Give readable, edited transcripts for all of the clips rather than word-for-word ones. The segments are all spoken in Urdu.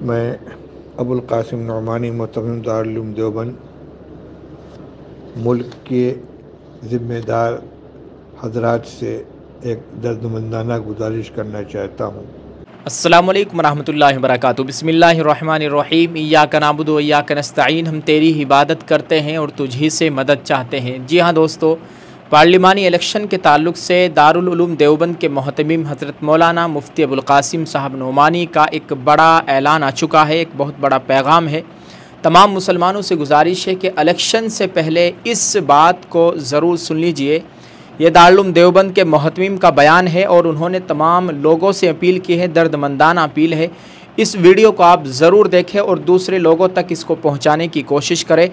میں ابوالقاسم نعمانی متمم دارالعلوم دیوبند ملک کے ذمہ دار حضرات سے ایک دردمندانہ گزارش کرنا چاہتا ہوں۔ السلام علیکم ورحمۃ اللہ وبرکاتہ۔ بسم اللہ الرحمن الرحیم۔ ایاک نعبد و ایاک نستعین، ہم تیری عبادت کرتے ہیں اور تجھ ہی سے مدد چاہتے ہیں۔ جی ہاں دوستو، پارلیمانی الیکشن کے تعلق سے دارالعلوم دیوبند کے محتمم حضرت مولانا مفتی ابوالقاسم صاحب نعمانی کا ایک بڑا اعلان آ چکا ہے، ایک بہت بڑا پیغام ہے۔ تمام مسلمانوں سے گزارش ہے کہ الیکشن سے پہلے اس بات کو ضرور سن لیجئے۔ یہ دارالعلوم دیوبند کے محتمم کا بیان ہے اور انہوں نے تمام لوگوں سے اپیل کی ہے، دردمندانہ اپیل ہے۔ اس ویڈیو کو آپ ضرور دیکھیں اور دوسرے لوگوں تک اس کو پہنچانے کی کوشش کریں۔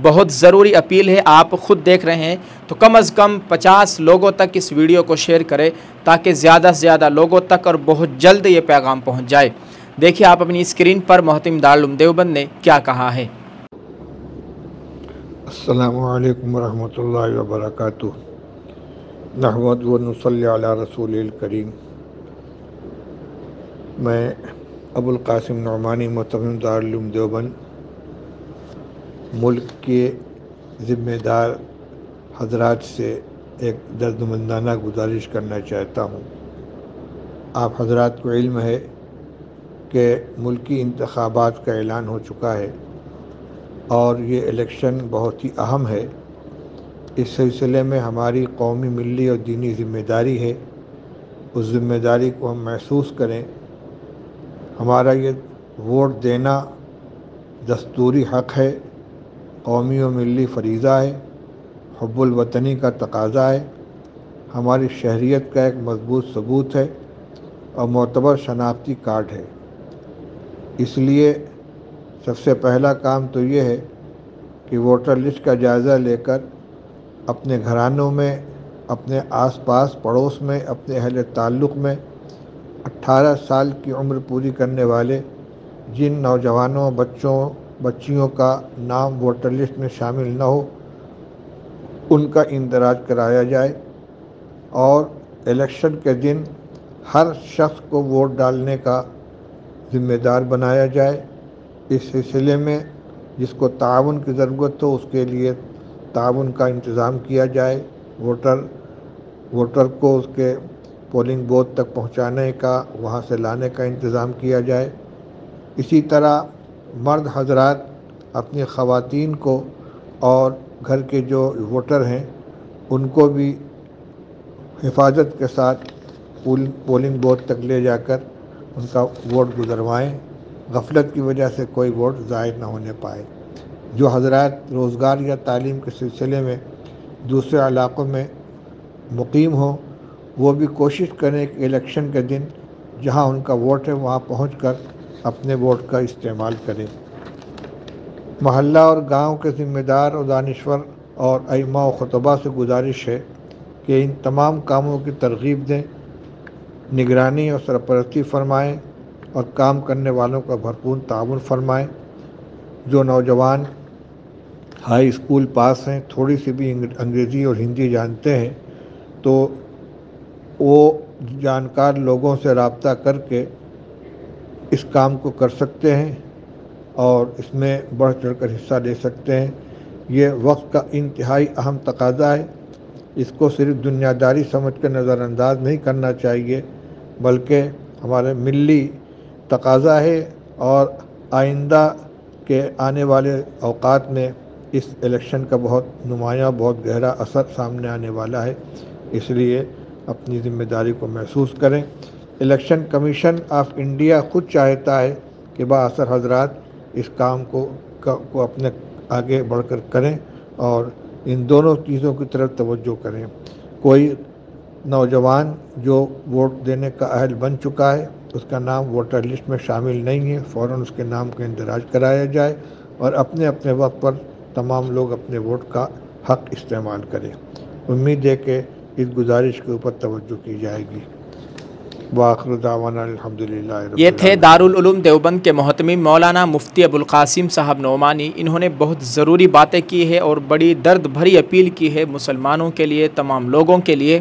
بہت ضروری اپیل ہے، آپ خود دیکھ رہے ہیں تو کم از کم 50 لوگوں تک اس ویڈیو کو شیئر کریں تاکہ زیادہ سے زیادہ لوگوں تک اور بہت جلد یہ پیغام پہنچ جائے۔ دیکھیے آپ اپنی اسکرین پر محتمم دارالعلوم دیوبند نے کیا کہا ہے۔ السلام علیکم ورحمۃ اللہ وبرکاتہ۔ نحمد و نصلی علی رسول الکریم۔ میں ابوالقاسم نعمانی متمم دارالعلوم دیوبند ملک کے ذمہ دار حضرات سے ایک دردمندانہ گزارش کرنا چاہتا ہوں۔ آپ حضرات کو علم ہے کہ ملکی انتخابات کا اعلان ہو چکا ہے اور یہ الیکشن بہت ہی اہم ہے۔ اس سلسلے میں ہماری قومی، ملی اور دینی ذمہ داری ہے۔ اس ذمہ داری کو ہم محسوس کریں۔ ہمارا یہ ووٹ دینا دستوری حق ہے، قومی و ملی فریضہ ہے، حب الوطنی کا تقاضا ہے، ہماری شہریت کا ایک مضبوط ثبوت ہے اور معتبر شناختی کارڈ ہے۔ اس لیے سب سے پہلا کام تو یہ ہے کہ ووٹر لسٹ کا جائزہ لے کر اپنے گھرانوں میں، اپنے آس پاس پڑوس میں، اپنے اہل تعلق میں 18 سال کی عمر پوری کرنے والے جن نوجوانوں، بچیوں کا نام ووٹر لسٹ میں شامل نہ ہو ان کا اندراج کرایا جائے اور الیکشن کے دن ہر شخص کو ووٹ ڈالنے کا ذمہ دار بنایا جائے۔ اس سلسلے میں جس کو تعاون کی ضرورت ہو اس کے لیے تعاون کا انتظام کیا جائے۔ ووٹر کو اس کے پولنگ بوتھ تک پہنچانے کا، وہاں سے لانے کا انتظام کیا جائے۔ اسی طرح مرد حضرات اپنی خواتین کو اور گھر کے جو ووٹر ہیں ان کو بھی حفاظت کے ساتھ پولنگ بوتھ تک لے جا کر ان کا ووٹ گزروائیں، غفلت کی وجہ سے کوئی ووٹ ضائع نہ ہونے پائے۔ جو حضرات روزگار یا تعلیم کے سلسلے میں دوسرے علاقوں میں مقیم ہوں وہ بھی کوشش کریں کہ الیکشن کے دن جہاں ان کا ووٹ ہے وہاں پہنچ کر اپنے ووٹ کا استعمال کریں۔ محلہ اور گاؤں کے ذمہ دار اور دانشور اور ائمہ و خطباء سے گزارش ہے کہ ان تمام کاموں کی ترغیب دیں، نگرانی اور سرپرستی فرمائیں اور کام کرنے والوں کا بھرپور تعاون فرمائیں۔ جو نوجوان ہائی اسکول پاس ہیں، تھوڑی سی بھی انگریزی اور ہندی جانتے ہیں تو وہ جانکار لوگوں سے رابطہ کر کے اس کام کو کر سکتے ہیں اور اس میں بڑھ چڑھ کر حصہ لے سکتے ہیں۔ یہ وقت کا انتہائی اہم تقاضا ہے۔ اس کو صرف دنیا داری سمجھ کر نظر انداز نہیں کرنا چاہیے بلکہ ہمارے ملی تقاضا ہے اور آئندہ کے آنے والے اوقات میں اس الیکشن کا بہت نمایاں، بہت گہرا اثر سامنے آنے والا ہے۔ اس لیے اپنی ذمہ داری کو محسوس کریں۔ الیکشن کمیشن آف انڈیا خود چاہتا ہے کہ بااثر حضرات اس کام کو اپنے آگے بڑھ کر کریں اور ان دونوں چیزوں کی طرف توجہ کریں۔ کوئی نوجوان جو ووٹ دینے کا اہل بن چکا ہے اس کا نام ووٹر لسٹ میں شامل نہیں ہے، فوراً اس کے نام کا اندراج کرایا جائے اور اپنے اپنے وقت پر تمام لوگ اپنے ووٹ کا حق استعمال کریں۔ امید ہے کہ اس گزارش کے اوپر توجہ کی جائے گی۔ وآخر دعوانا الحمدللہ رب یہ تھے العالمین۔ دارالعلوم دیوبند کے محتمم مولانا مفتی ابوالقاسم صاحب نعمانی۔ انہوں نے بہت ضروری باتیں کی ہے اور بڑی درد بھری اپیل کی ہے مسلمانوں کے لیے، تمام لوگوں کے لیے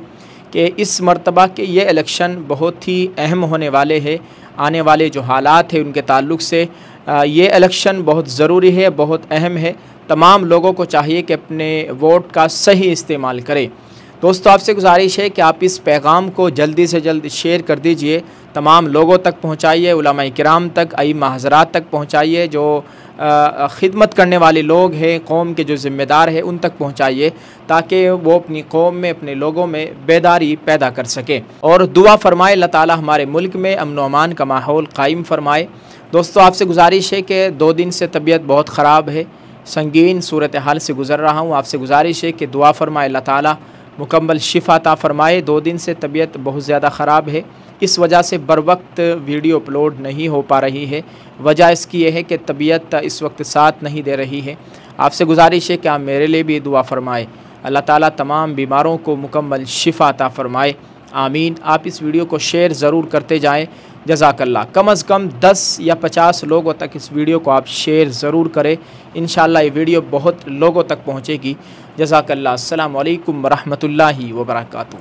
کہ اس مرتبہ کے یہ الیکشن بہت ہی اہم ہونے والے ہیں آنے والے جو حالات ہیں ان کے تعلق سے یہ الیکشن بہت ضروری ہے، بہت اہم ہے۔ تمام لوگوں کو چاہیے کہ اپنے ووٹ کا صحیح استعمال کریں۔ دوستو آپ سے گزارش ہے کہ آپ اس پیغام کو جلدی سے جلد شیئر کر دیجئے، تمام لوگوں تک پہنچائیے، علماء کرام تک، ائمہ حضرات تک پہنچائیے، جو خدمت کرنے والے لوگ ہیں، قوم کے جو ذمہ دار ہیں ان تک پہنچائیے، تاکہ وہ اپنی قوم میں، اپنے لوگوں میں بیداری پیدا کر سکے۔ اور دعا فرمائے اللہ تعالی ہمارے ملک میں امن و امان کا ماحول قائم فرمائے۔ دوستو آپ سے گزارش ہے کہ 2 دن سے طبیعت بہت خراب ہے، سنگین صورتحال سے گزر رہا ہوں۔ آپ سے گزارش ہے کہ دعا فرمائے اللہ تعالی مکمل شفا عطا فرمائے۔ 2 دن سے طبیعت بہت زیادہ خراب ہے، اس وجہ سے بر وقت ویڈیو اپلوڈ نہیں ہو پا رہی ہے۔ وجہ اس کی یہ ہے کہ طبیعت اس وقت ساتھ نہیں دے رہی ہے۔ آپ سے گزارش ہے کہ آپ میرے لیے بھی دعا فرمائے، اللہ تعالیٰ تمام بیماروں کو مکمل شفا عطا فرمائے، آمین۔ آپ اس ویڈیو کو شیئر ضرور کرتے جائیں، جزاک اللہ۔ کم از کم 10 یا 50 لوگوں تک اس ویڈیو کو آپ شیئر ضرور کریں، انشاءاللہ یہ ویڈیو بہت لوگوں تک پہنچے گی۔ جزاک اللہ۔ السلام علیکم ورحمۃ اللہ وبرکاتہ۔